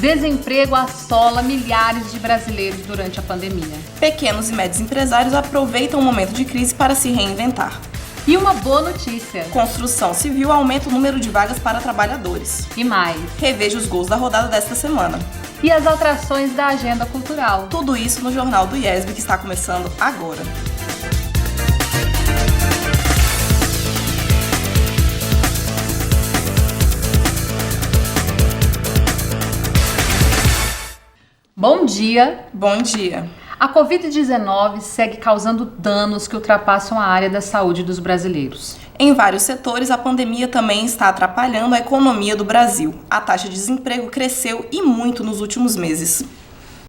Desemprego assola milhares de brasileiros durante a pandemia. Pequenos e médios empresários aproveitam o momento de crise para se reinventar. E uma boa notícia. Construção civil aumenta o número de vagas para trabalhadores. E mais. Reveja os gols da rodada desta semana. E as atrações da agenda cultural. Tudo isso no Jornal do IESB, que está começando agora. Bom dia! Bom dia! A Covid-19 segue causando danos que ultrapassam a área da saúde dos brasileiros. Em vários setores, a pandemia também está atrapalhando a economia do Brasil. A taxa de desemprego cresceu e muito nos últimos meses.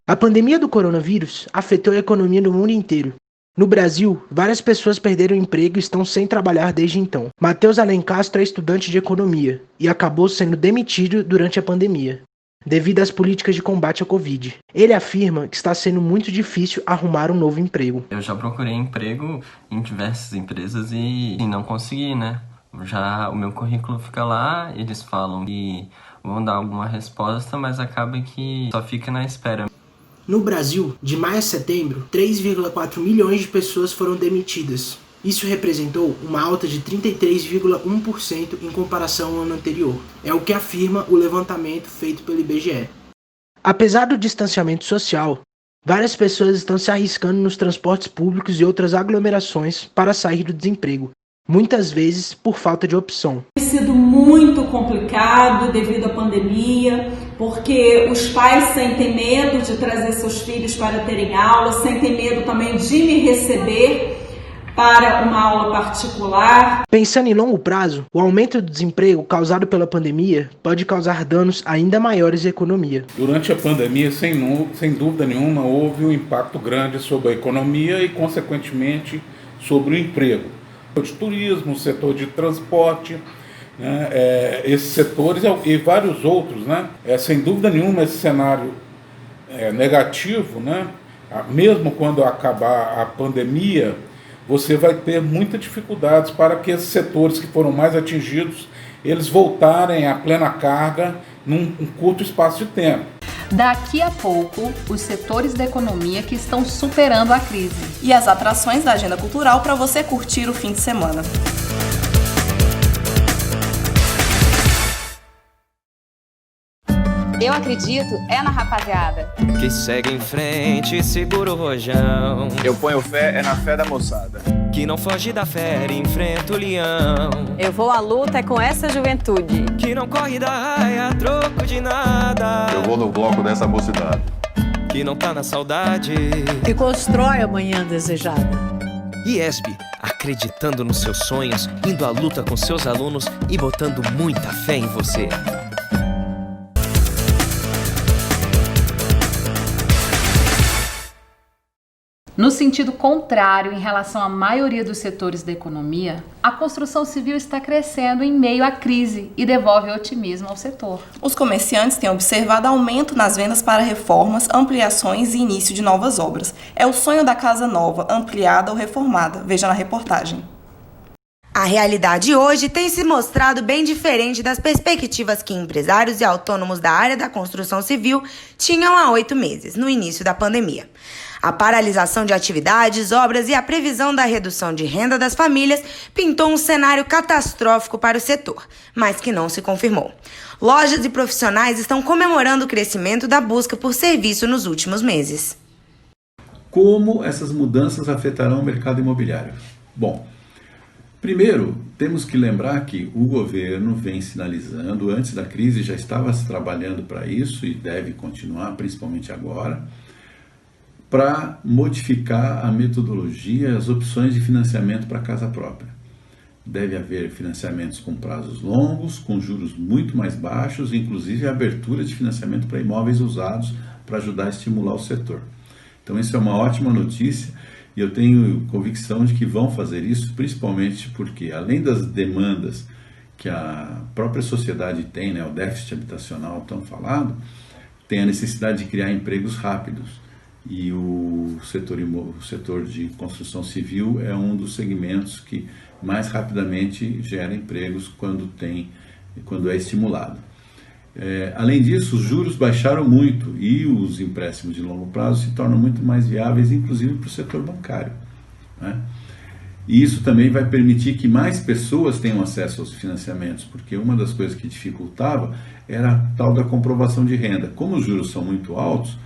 A pandemia do coronavírus afetou a economia no mundo inteiro. No Brasil, várias pessoas perderam o emprego e estão sem trabalhar desde então. Matheus Alencastro é estudante de economia e acabou sendo demitido durante a pandemia, devido às políticas de combate à Covid. Ele afirma que está sendo muito difícil arrumar um novo emprego. Eu já procurei emprego em diversas empresas e não consegui, né? Já o meu currículo fica lá, eles falam que vão dar alguma resposta, mas acaba que só fica na espera. No Brasil, de maio a setembro, 3,4 milhões de pessoas foram demitidas. Isso representou uma alta de 33,1% em comparação ao ano anterior. É o que afirma o levantamento feito pelo IBGE. Apesar do distanciamento social, várias pessoas estão se arriscando nos transportes públicos e outras aglomerações para sair do desemprego, muitas vezes por falta de opção. Tem sido muito complicado devido à pandemia, porque os pais sentem medo de trazer seus filhos para terem aula, sentem medo também de me receber para uma aula particular. Pensando em longo prazo, o aumento do desemprego causado pela pandemia pode causar danos ainda maiores à economia. Durante a pandemia, sem dúvida nenhuma, houve um impacto grande sobre a economia e, consequentemente, sobre o emprego. O setor de turismo, o setor de transporte, né, esses setores e vários outros, né, sem dúvida nenhuma, esse cenário negativo, né, mesmo quando acabar a pandemia, você vai ter muitas dificuldades para que esses setores que foram mais atingidos, eles voltarem à plena carga num curto espaço de tempo. Daqui a pouco, os setores da economia que estão superando a crise. E as atrações da agenda cultural para você curtir o fim de semana. Eu acredito na rapaziada. Que segue em frente, segura o rojão. Eu ponho fé na fé da moçada. Que não foge da fera, enfrenta o leão. Eu vou à luta com essa juventude. Que não corre da raia a troco de nada. Eu vou no bloco dessa mocidade. Que não tá na saudade. Que constrói a manhã desejada. IESB, acreditando nos seus sonhos, indo à luta com seus alunos e botando muita fé em você. No sentido contrário, em relação à maioria dos setores da economia, a construção civil está crescendo em meio à crise e devolve otimismo ao setor. Os comerciantes têm observado aumento nas vendas para reformas, ampliações e início de novas obras. É o sonho da casa nova, ampliada ou reformada. Veja na reportagem. A realidade hoje tem se mostrado bem diferente das perspectivas que empresários e autônomos da área da construção civil tinham há 8 meses, no início da pandemia. A paralisação de atividades, obras e a previsão da redução de renda das famílias pintou um cenário catastrófico para o setor, mas que não se confirmou. Lojas e profissionais estão comemorando o crescimento da busca por serviço nos últimos meses. Como essas mudanças afetarão o mercado imobiliário? Bom, primeiro, temos que lembrar que o governo vem sinalizando, antes da crise já estava se trabalhando para isso e deve continuar, principalmente agora, para modificar a metodologia, as opções de financiamento para casa própria. Deve haver financiamentos com prazos longos, com juros muito mais baixos, inclusive a abertura de financiamento para imóveis usados para ajudar a estimular o setor. Então isso é uma ótima notícia e eu tenho convicção de que vão fazer isso, principalmente porque, além das demandas que a própria sociedade tem, né, o déficit habitacional tão falado, tem a necessidade de criar empregos rápidos. E o setor de construção civil é um dos segmentos que mais rapidamente gera empregos quando é estimulado. Além disso, os juros baixaram muito e os empréstimos de longo prazo se tornam muito mais viáveis, inclusive para o setor bancário, né? E isso também vai permitir que mais pessoas tenham acesso aos financiamentos, porque uma das coisas que dificultava era a tal da comprovação de renda. Como os juros são muito altos,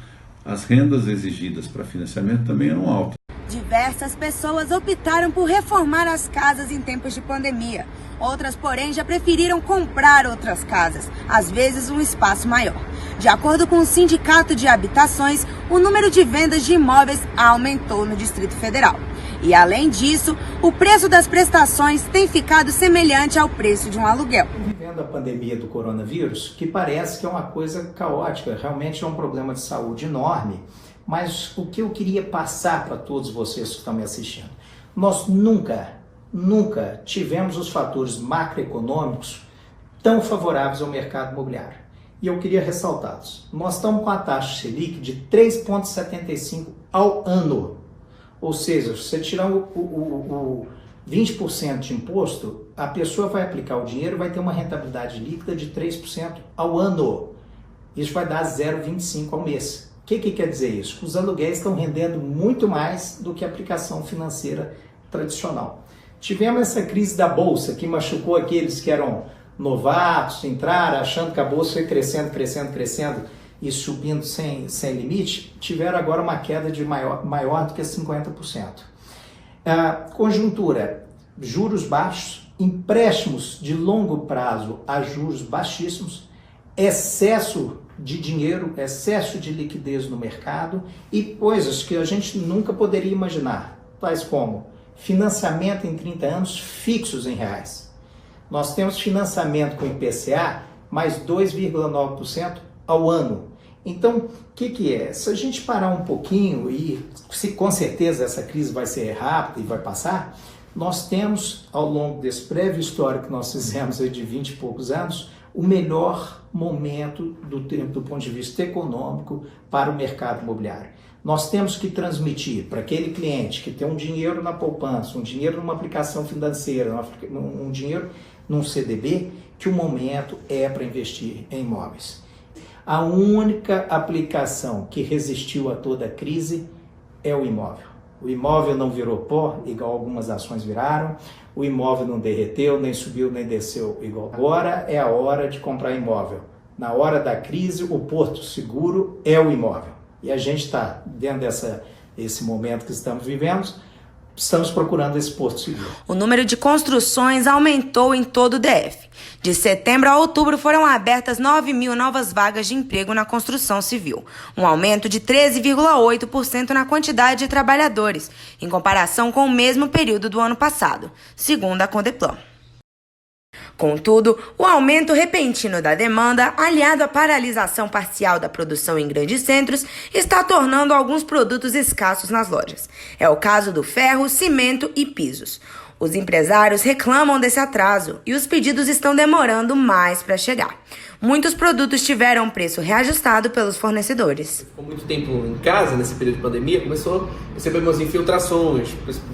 as rendas exigidas para financiamento também eram altas. Diversas pessoas optaram por reformar as casas em tempos de pandemia. Outras, porém, já preferiram comprar outras casas, às vezes um espaço maior. De acordo com o Sindicato de Habitações, o número de vendas de imóveis aumentou no Distrito Federal. E, além disso, o preço das prestações tem ficado semelhante ao preço de um aluguel. Vivendo a pandemia do coronavírus, que parece que é uma coisa caótica, realmente é um problema de saúde enorme, mas o que eu queria passar para todos vocês que estão me assistindo, nós nunca tivemos os fatores macroeconômicos tão favoráveis ao mercado imobiliário. E eu queria ressaltá-los. Nós estamos com a taxa Selic de 3,75% ao ano. Ou seja, se você tirar o 20% de imposto, a pessoa vai aplicar o dinheiro e vai ter uma rentabilidade líquida de 3% ao ano. Isso vai dar 0,25% ao mês. O que quer dizer isso? Os aluguéis estão rendendo muito mais do que a aplicação financeira tradicional. Tivemos essa crise da Bolsa, que machucou aqueles que eram novatos, entraram achando que a Bolsa foi crescendo e subindo sem limite, tiveram agora uma queda de maior do que 50%. Conjuntura, juros baixos, empréstimos de longo prazo a juros baixíssimos, excesso de dinheiro, excesso de liquidez no mercado e coisas que a gente nunca poderia imaginar, tais como financiamento em 30 anos fixos em reais. Nós temos financiamento com IPCA mais 2,9% ao ano. Então, o que é? Se a gente parar um pouquinho e se com certeza essa crise vai ser rápida e vai passar, nós temos, ao longo desse breve histórico que nós fizemos aí de 20 e poucos anos, o melhor momento do tempo do ponto de vista econômico para o mercado imobiliário. Nós temos que transmitir para aquele cliente que tem um dinheiro na poupança, um dinheiro numa aplicação financeira, um dinheiro num CDB, que o momento é para investir em imóveis. A única aplicação que resistiu a toda a crise é o imóvel. O imóvel não virou pó, igual algumas ações viraram, o imóvel não derreteu, nem subiu, nem desceu igual. Agora é a hora de comprar imóvel. Na hora da crise, o porto seguro é o imóvel. E a gente está, dentro desse momento que estamos vivendo, estamos procurando esse porto seguro. O número de construções aumentou em todo o DF. De setembro a outubro foram abertas 9.000 novas vagas de emprego na construção civil, um aumento de 13,8% na quantidade de trabalhadores, em comparação com o mesmo período do ano passado, segundo a Condeplan. Contudo, o aumento repentino da demanda, aliado à paralisação parcial da produção em grandes centros, está tornando alguns produtos escassos nas lojas. É o caso do ferro, cimento e pisos. Os empresários reclamam desse atraso e os pedidos estão demorando mais para chegar. Muitos produtos tiveram preço reajustado pelos fornecedores. Ficou muito tempo em casa, nesse período de pandemia, começou a receber umas infiltrações,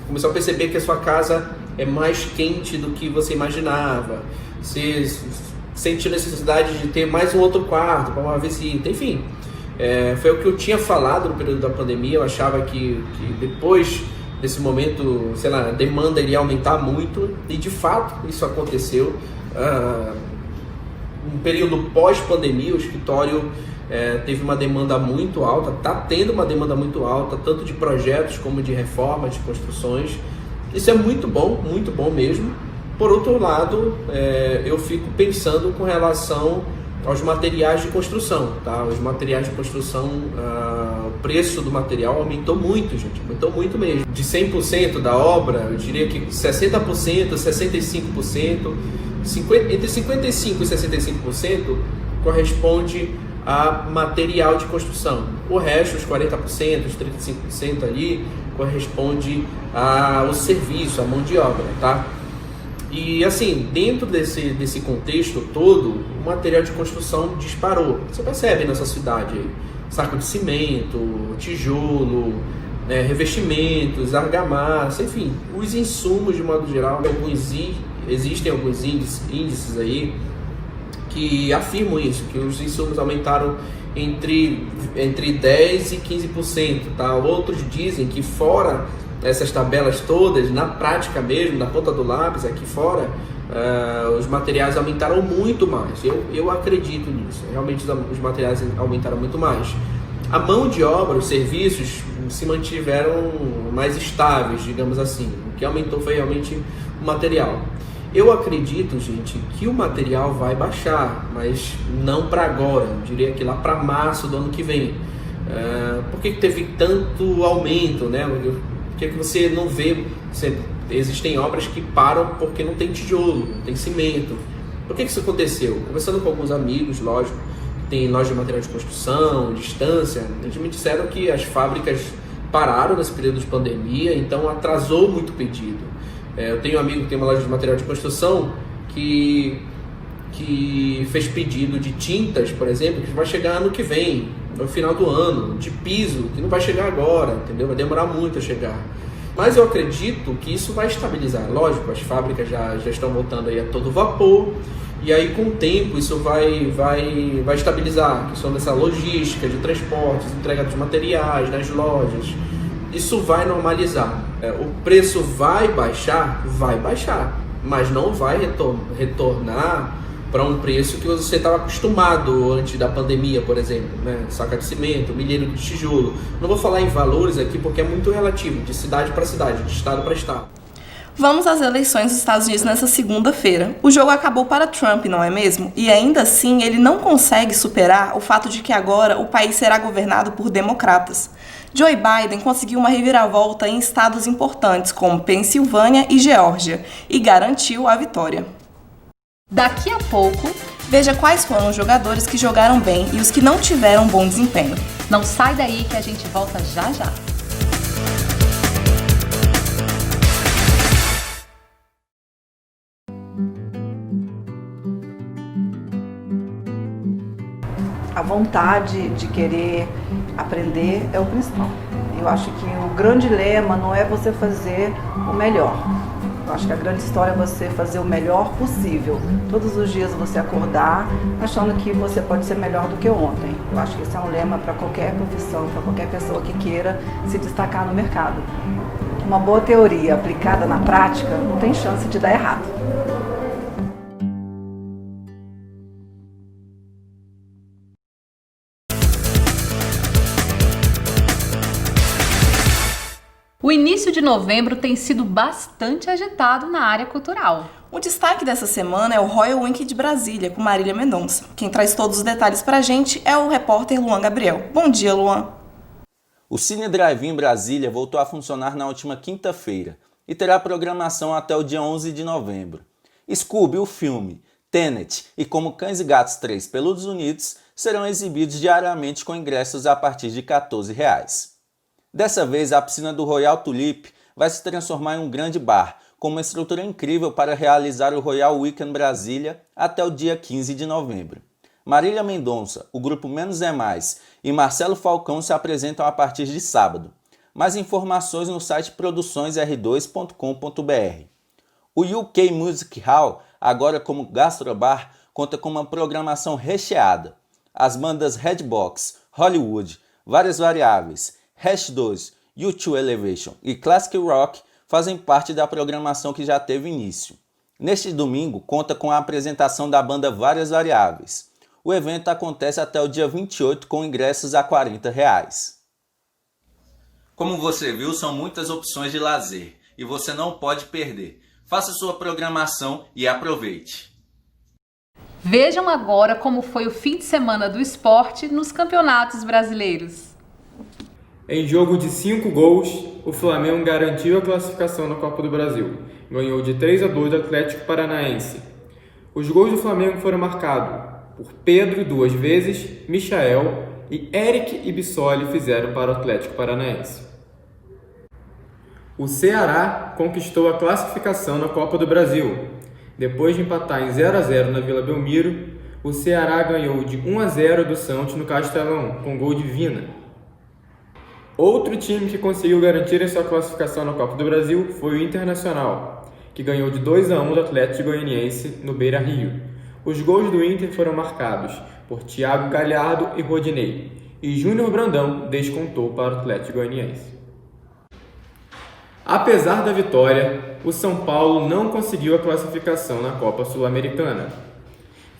começou a perceber que a sua casa é mais quente do que você imaginava. Você sentiu necessidade de ter mais um outro quarto para uma visita, enfim. Foi o que eu tinha falado no período da pandemia. Eu achava que depois desse momento, sei lá, a demanda iria aumentar muito, e de fato isso aconteceu. No período pós-pandemia, o escritório teve uma demanda muito alta, está tendo uma demanda muito alta, tanto de projetos como de reformas, de construções. Isso é muito bom mesmo. Por outro lado, eu fico pensando com relação aos materiais de construção, tá? Os materiais de construção, o preço do material aumentou muito, gente, aumentou muito mesmo. De 100% da obra, eu diria que 60%, 65%, entre 55% e 65% corresponde a material de construção. O resto, os 40%, os 35% ali, corresponde ao serviço, à mão de obra, tá? E assim, dentro desse contexto todo, o material de construção disparou. Você percebe nessa cidade aí, saco de cimento, tijolo, revestimentos, argamassa, enfim, os insumos de modo geral. Existem alguns índices aí que afirmam isso, que os insumos aumentaram entre 10% e 15%, tá? Outros dizem que fora essas tabelas todas, na prática mesmo, na ponta do lápis, aqui fora, os materiais aumentaram muito mais. Eu acredito nisso, realmente os materiais aumentaram muito mais. A mão de obra, os serviços se mantiveram mais estáveis, digamos assim. O que aumentou foi realmente o material. Eu acredito, gente, que o material vai baixar, mas não para agora. Eu diria que lá para março do ano que vem. Por que teve tanto aumento, né? Por que você não vê... Existem obras que param porque não tem tijolo, não tem cimento. Por que isso aconteceu? Conversando com alguns amigos, lógico, que tem loja de material de construção, distância, eles me disseram que as fábricas pararam nesse período de pandemia, então atrasou muito o pedido. Eu tenho um amigo que tem uma loja de material de construção que fez pedido de tintas, por exemplo, que vai chegar ano que vem, no final do ano, de piso, que não vai chegar agora, entendeu? Vai demorar muito a chegar. Mas eu acredito que isso vai estabilizar. Lógico, as fábricas já estão voltando aí a todo vapor, e aí com o tempo isso vai estabilizar, a questão dessa logística de transportes, entrega dos materiais nas lojas. Isso vai normalizar. O preço vai baixar, mas não vai retornar para um preço que você estava acostumado antes da pandemia, por exemplo, né? Saca de cimento, milheiro de tijolo. Não vou falar em valores aqui porque é muito relativo, de cidade para cidade, de estado para estado. Vamos às eleições dos Estados Unidos nessa segunda-feira. O jogo acabou para Trump, não é mesmo? E ainda assim, ele não consegue superar o fato de que agora o país será governado por democratas. Joe Biden conseguiu uma reviravolta em estados importantes como Pensilvânia e Geórgia e garantiu a vitória. Daqui a pouco, veja quais foram os jogadores que jogaram bem e os que não tiveram bom desempenho. Não sai daí que a gente volta já já. A vontade de querer aprender é o principal. Eu acho que o grande lema não é você fazer o melhor. Eu acho que a grande história é você fazer o melhor possível. Todos os dias você acordar achando que você pode ser melhor do que ontem. Eu acho que esse é um lema para qualquer profissão, para qualquer pessoa que queira se destacar no mercado. Uma boa teoria aplicada na prática não tem chance de dar errado. O início de novembro tem sido bastante agitado na área cultural. O destaque dessa semana é o Royal Week de Brasília, com Marília Mendonça. Quem traz todos os detalhes pra gente é o repórter Luan Gabriel. Bom dia, Luan! O Cine Drive-In Brasília voltou a funcionar na última quinta-feira e terá programação até o dia 11 de novembro. Scooby, o filme, Tenet e Como Cães e Gatos 3 Peludos Unidos serão exibidos diariamente com ingressos a partir de R$ 14. Dessa vez, a piscina do Royal Tulip vai se transformar em um grande bar, com uma estrutura incrível para realizar o Royal Weekend Brasília até o dia 15 de novembro. Marília Mendonça, o grupo Menos é Mais e Marcelo Falcão se apresentam a partir de sábado. Mais informações no site produçõesr2.com.br. O UK Music Hall, agora como gastrobar, conta com uma programação recheada. As bandas Redbox, Hollywood, Várias Variáveis, Hash 2, U2 Elevation e Classic Rock fazem parte da programação que já teve início. Neste domingo, conta com a apresentação da banda Várias Variáveis. O evento acontece até o dia 28 com ingressos a R$ 40. Como você viu, são muitas opções de lazer e você não pode perder. Faça sua programação e aproveite. Vejam agora como foi o fim de semana do esporte nos campeonatos brasileiros. Em jogo de 5 gols, o Flamengo garantiu a classificação na Copa do Brasil. Ganhou de 3-2 do Atlético Paranaense. Os gols do Flamengo foram marcados por Pedro 2 vezes, Michael e Eric Ibissoli fizeram para o Atlético Paranaense. O Ceará conquistou a classificação na Copa do Brasil. Depois de empatar em 0-0 na Vila Belmiro, o Ceará ganhou de 1-0 do Santos no Castelão, com gol de Vina. Outro time que conseguiu garantir a sua classificação na Copa do Brasil foi o Internacional, que ganhou de 2-1 do Atlético Goianiense no Beira-Rio. Os gols do Inter foram marcados por Thiago Galhardo e Rodinei, e Júnior Brandão descontou para o Atlético Goianiense. Apesar da vitória, o São Paulo não conseguiu a classificação na Copa Sul-Americana.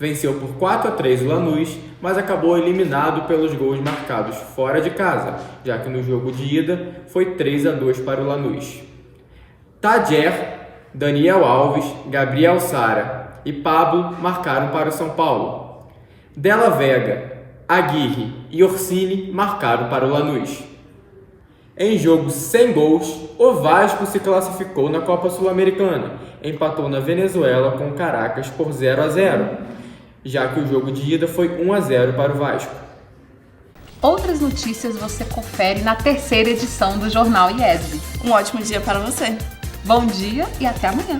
Venceu por 4-3 o Lanús, mas acabou eliminado pelos gols marcados fora de casa, já que no jogo de ida foi 3-2 para o Lanús. Tadjer, Daniel Alves, Gabriel Sara e Pablo marcaram para o São Paulo. Della Vega, Aguirre e Orsini marcaram para o Lanús. Em jogo sem gols, o Vasco se classificou na Copa Sul-Americana, empatou na Venezuela com o Caracas por 0-0, já que o jogo de ida foi 1-0 para o Vasco. Outras notícias você confere na 3ª edição do Jornal IESB. Um ótimo dia para você. Bom dia e até amanhã.